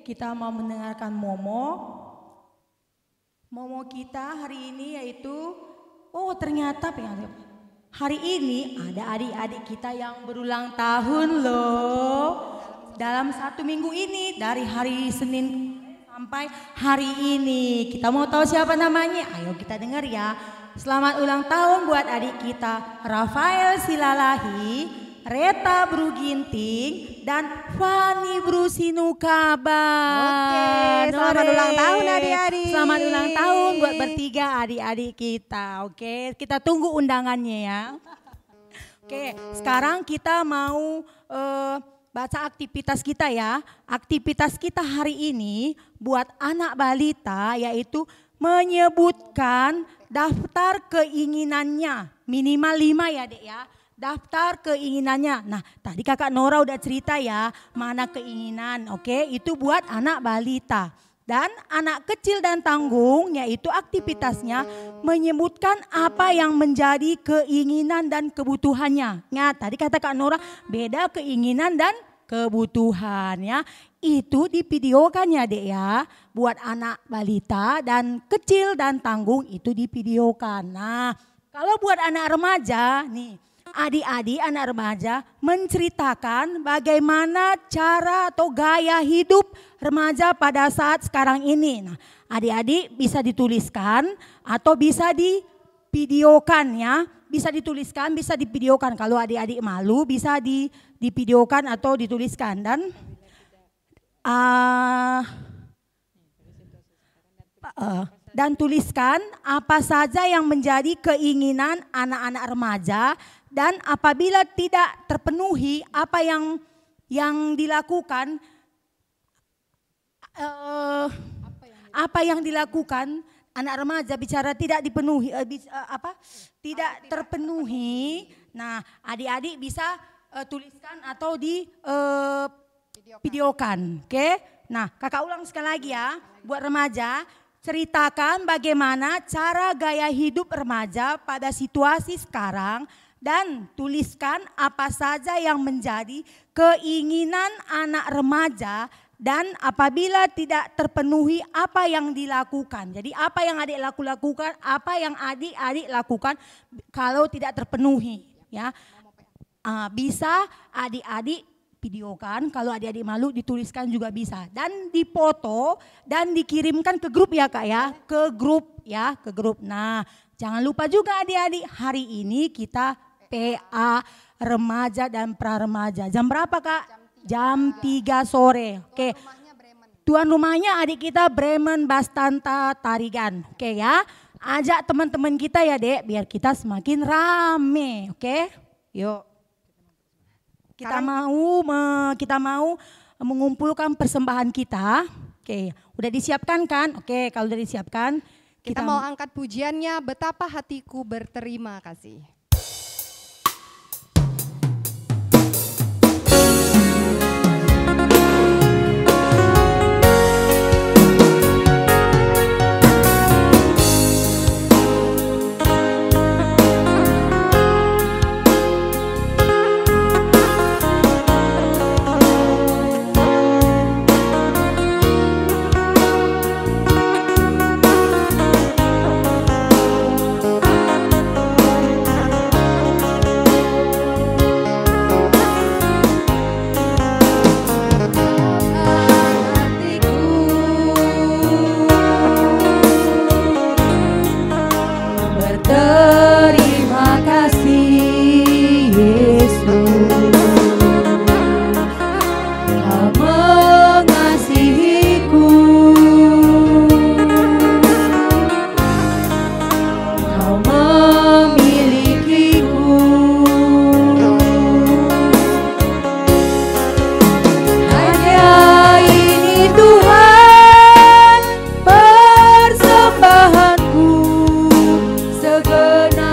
kita mau mendengarkan Momo. Momo kita hari ini yaitu, oh ternyata hari ini ada adik-adik kita yang berulang tahun loh. Dalam 1 minggu ini, dari hari Senin sampai hari ini. Kita mau tahu siapa namanya? Ayo kita dengar ya. Selamat ulang tahun buat adik kita Rafael Silalahi, Reta Bruginting, dan Fani Brusinukaban. Oke, selamat ulang tahun adik-adik. Selamat ulang tahun buat bertiga adik-adik kita. Oke, kita tunggu undangannya ya. Oke, sekarang kita mau baca aktivitas kita ya. Aktivitas kita hari ini buat anak balita yaitu menyebutkan daftar keinginannya. Minimal 5 ya dek ya. Daftar keinginannya. Nah tadi kakak Nora udah cerita ya mana keinginan. Oke, itu buat anak balita. Dan anak kecil dan tanggung yaitu aktivitasnya menyebutkan apa yang menjadi keinginan dan kebutuhannya. Nah tadi kata Kak Nora beda keinginan dan kebutuhan ya. Itu divideokan ya dek ya. Buat anak balita dan kecil dan tanggung itu divideokan. Nah kalau buat anak remaja nih. Adik-adik anak remaja menceritakan bagaimana cara atau gaya hidup remaja pada saat sekarang ini. Nah, adik-adik bisa dituliskan atau bisa divideokan ya. Bisa dituliskan, bisa divideokan. Kalau adik-adik malu bisa divideokan atau dituliskan. Dan tuliskan apa saja yang menjadi keinginan anak-anak remaja. Dan apabila tidak terpenuhi apa yang dilakukan, apa yang dilakukan anak remaja bicara tidak dipenuhi, tidak terpenuhi. Nah, adik-adik bisa tuliskan atau videokan, oke? Nah, kakak ulang sekali lagi ya, buat remaja. Ceritakan bagaimana cara gaya hidup remaja pada situasi sekarang. Dan tuliskan apa saja yang menjadi keinginan anak remaja dan apabila tidak terpenuhi apa yang dilakukan. Jadi apa yang adik lakukan, apa yang adik-adik lakukan kalau tidak terpenuhi. Ya, bisa adik-adik videokan, kalau adik-adik malu dituliskan juga bisa. Dan difoto dan dikirimkan ke grup ya kak ya, ke grup ya, ke grup. Nah jangan lupa juga adik-adik hari ini kita PA remaja dan pra remaja. Jam berapa kak? Jam 3 sore. Oke. Tuan rumahnya adik kita Bremen Bastanta Tarigan. Oke ya. Ajak teman-teman kita ya dek biar kita semakin rame. Oke. Yuk. Kita mau mengumpulkan persembahan kita. Oke. Udah disiapkan kan? Oke. Kalau udah disiapkan. Kita mau angkat pujiannya betapa hatiku berterima kasih. Segenap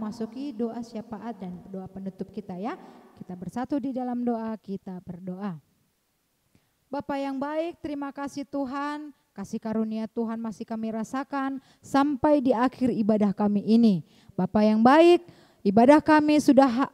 memasuki doa syafaat dan doa penutup kita ya. Kita bersatu di dalam doa, kita berdoa. Bapa yang baik, terima kasih Tuhan, kasih karunia Tuhan masih kami rasakan sampai di akhir ibadah kami ini. Bapa yang baik, ibadah kami sudah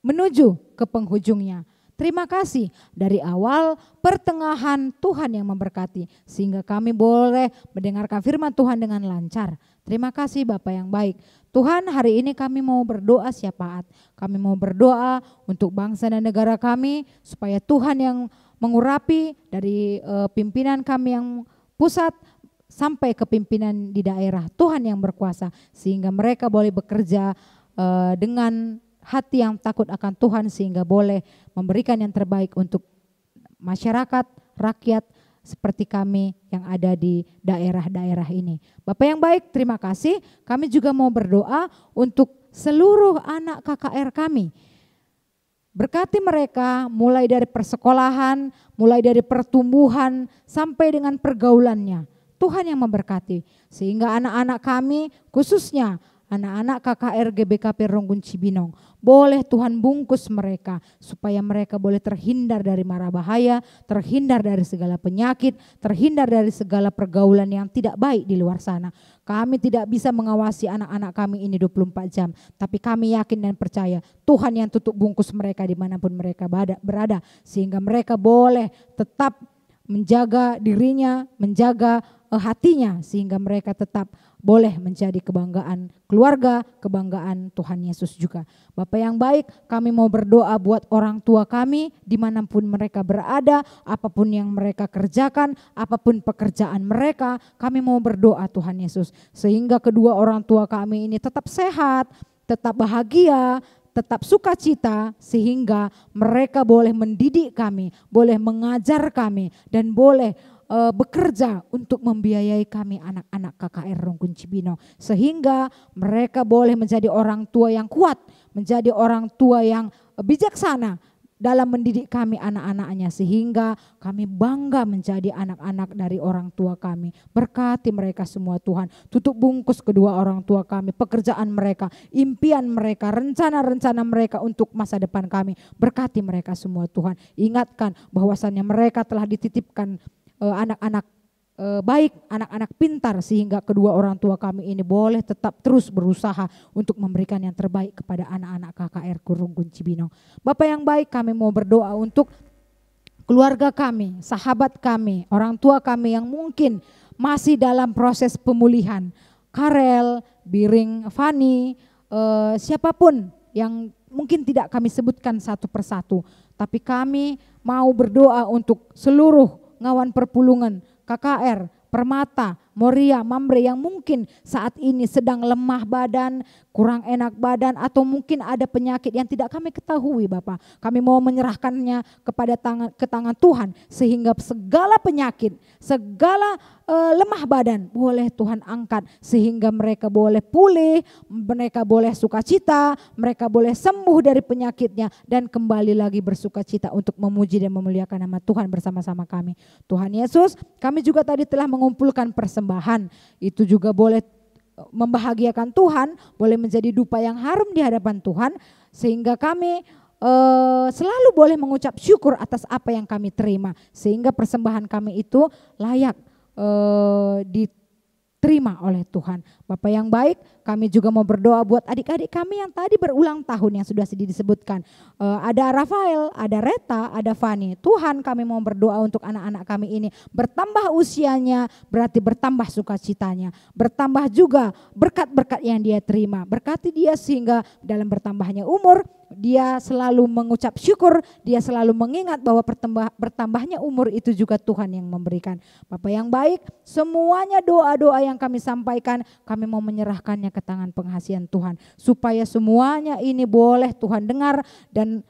menuju ke penghujungnya. Terima kasih dari awal pertengahan Tuhan yang memberkati sehingga kami boleh mendengarkan firman Tuhan dengan lancar. Terima kasih Bapa yang baik. Tuhan, hari ini kami mau berdoa syafaat. Kami mau berdoa untuk bangsa dan negara kami supaya Tuhan yang mengurapi dari pimpinan kami yang pusat sampai ke pimpinan di daerah. Tuhan yang berkuasa sehingga mereka boleh bekerja dengan hati yang takut akan Tuhan sehingga boleh memberikan yang terbaik untuk masyarakat, rakyat seperti kami yang ada di daerah-daerah ini. Bapak yang baik, terima kasih. Kami juga mau berdoa untuk seluruh anak KKR kami. Berkati mereka mulai dari persekolahan, mulai dari pertumbuhan sampai dengan pergaulannya. Tuhan yang memberkati sehingga anak-anak kami khususnya anak-anak KKR GBKP Ronggun Cibinong, boleh Tuhan bungkus mereka supaya mereka boleh terhindar dari mara bahaya, terhindar dari segala penyakit, terhindar dari segala pergaulan yang tidak baik di luar sana. Kami tidak bisa mengawasi anak-anak kami ini 24 jam, tapi kami yakin dan percaya Tuhan yang tutup bungkus mereka dimanapun mereka berada, sehingga mereka boleh tetap menjaga dirinya, menjaga hatinya, sehingga mereka tetap boleh menjadi kebanggaan keluarga, kebanggaan Tuhan Yesus juga. Bapak yang baik, kami mau berdoa buat orang tua kami dimanapun mereka berada, apapun yang mereka kerjakan, apapun pekerjaan mereka, kami mau berdoa Tuhan Yesus. Sehingga kedua orang tua kami ini tetap sehat, tetap bahagia, tetap sukacita sehingga mereka boleh mendidik kami, boleh mengajar kami dan boleh bekerja untuk membiayai kami anak-anak KKR Ronggun Cibinong sehingga mereka boleh menjadi orang tua yang kuat, menjadi orang tua yang bijaksana dalam mendidik kami anak-anaknya sehingga kami bangga menjadi anak-anak dari orang tua kami. Berkati mereka semua Tuhan, tutup bungkus kedua orang tua kami, pekerjaan mereka, impian mereka, rencana-rencana mereka untuk masa depan kami. Berkati mereka semua Tuhan, ingatkan bahwasannya mereka telah dititipkan anak-anak baik, anak-anak pintar sehingga kedua orang tua kami ini boleh tetap terus berusaha untuk memberikan yang terbaik kepada anak-anak KKR Ronggun Cibinong. Bapak yang baik, kami mau berdoa untuk keluarga kami, sahabat kami, orang tua kami yang mungkin masih dalam proses pemulihan. Karel, Biring, Fani, siapapun yang mungkin tidak kami sebutkan satu persatu, tapi kami mau berdoa untuk seluruh ngawan perpulungan, KKR, Permata, Moria, Mamre yang mungkin saat ini sedang lemah badan, kurang enak badan atau mungkin ada penyakit yang tidak kami ketahui Bapak. Kami mau menyerahkannya ke tangan Tuhan sehingga segala penyakit, segala lemah badan boleh Tuhan angkat sehingga mereka boleh pulih, mereka boleh sukacita, mereka boleh sembuh dari penyakitnya dan kembali lagi bersukacita untuk memuji dan memuliakan nama Tuhan bersama-sama kami. Tuhan Yesus, kami juga tadi telah mengumpulkan persembahan, itu juga boleh membahagiakan Tuhan, boleh menjadi dupa yang harum di hadapan Tuhan sehingga kami selalu boleh mengucap syukur atas apa yang kami terima sehingga persembahan kami itu layak diterima oleh Tuhan. Bapak yang baik, kami juga mau berdoa buat adik-adik kami yang tadi berulang tahun yang sudah disebutkan. Ada Rafael, ada Reta, ada Fani. Tuhan, kami mau berdoa untuk anak-anak kami ini. Bertambah usianya berarti bertambah sukacitanya. Bertambah juga berkat-berkat yang dia terima. Berkati dia sehingga dalam bertambahnya umur, dia selalu mengucap syukur, dia selalu mengingat bahwa bertambahnya umur itu juga Tuhan yang memberikan. Bapak yang baik, semuanya doa-doa yang kami sampaikan, kami mau menyerahkannya ke tangan pengasihan Tuhan. Supaya semuanya ini boleh Tuhan dengar dan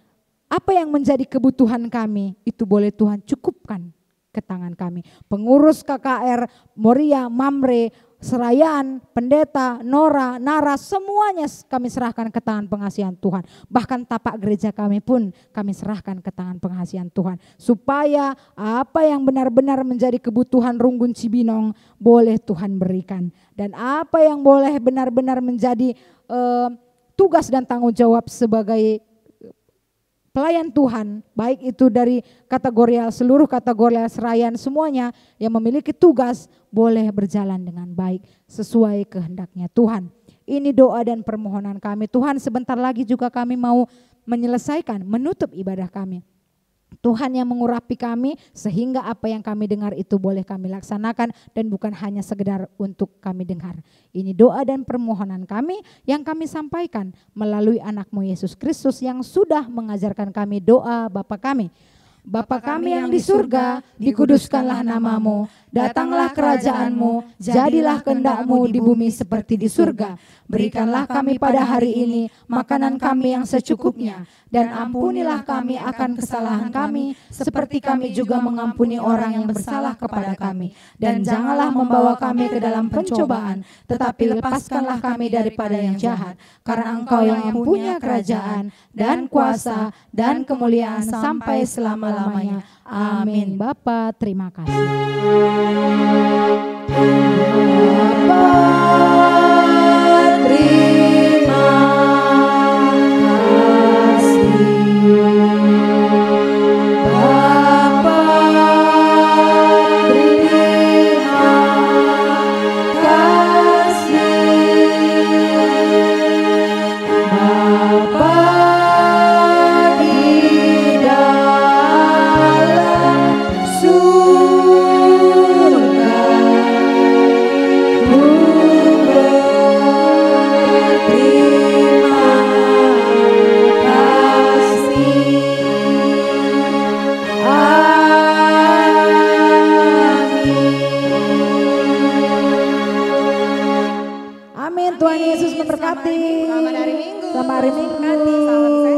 apa yang menjadi kebutuhan kami itu boleh Tuhan cukupkan ke tangan kami. Pengurus KKR, Moria, Mamre, Serayan, Pendeta, Nora, Nara, semuanya kami serahkan ke tangan pengasihan Tuhan. Bahkan tapak gereja kami pun kami serahkan ke tangan pengasihan Tuhan. Supaya apa yang benar-benar menjadi kebutuhan Ronggun Cibinong boleh Tuhan berikan. Dan apa yang boleh benar-benar menjadi tugas dan tanggung jawab sebagai pelayan Tuhan, baik itu dari kategorial, seluruh kategorial serayan semuanya yang memiliki tugas boleh berjalan dengan baik sesuai kehendaknya Tuhan. Ini doa dan permohonan kami. Tuhan, sebentar lagi juga kami mau menyelesaikan, menutup ibadah kami. Tuhan yang mengurapi kami sehingga apa yang kami dengar itu boleh kami laksanakan dan bukan hanya sekedar untuk kami dengar. Ini doa dan permohonan kami yang kami sampaikan melalui anak-Mu Yesus Kristus yang sudah mengajarkan kami doa Bapa kami. Bapa kami yang di surga, dikuduskanlah nama-Mu, datanglah kerajaan-Mu, jadilah kehendak-Mu di bumi seperti di surga. Berikanlah kami pada hari ini makanan kami yang secukupnya, dan ampunilah kami akan kesalahan kami, seperti kami juga mengampuni orang yang bersalah kepada kami. Dan janganlah membawa kami ke dalam pencobaan, tetapi lepaskanlah kami daripada yang jahat, karena Engkau yang punya kerajaan dan kuasa dan kemuliaan sampai selama-lamanya. Amin. Bapa, terima kasih. Bapa, terima kasih. Bapa, terima kasih. Bapa di dalam surga, ku berterima kasih. Amin. Amin. Tuhan Yesus memberkati. Selamat hari Minggu. Selamat hari Minggu. Salam sehat.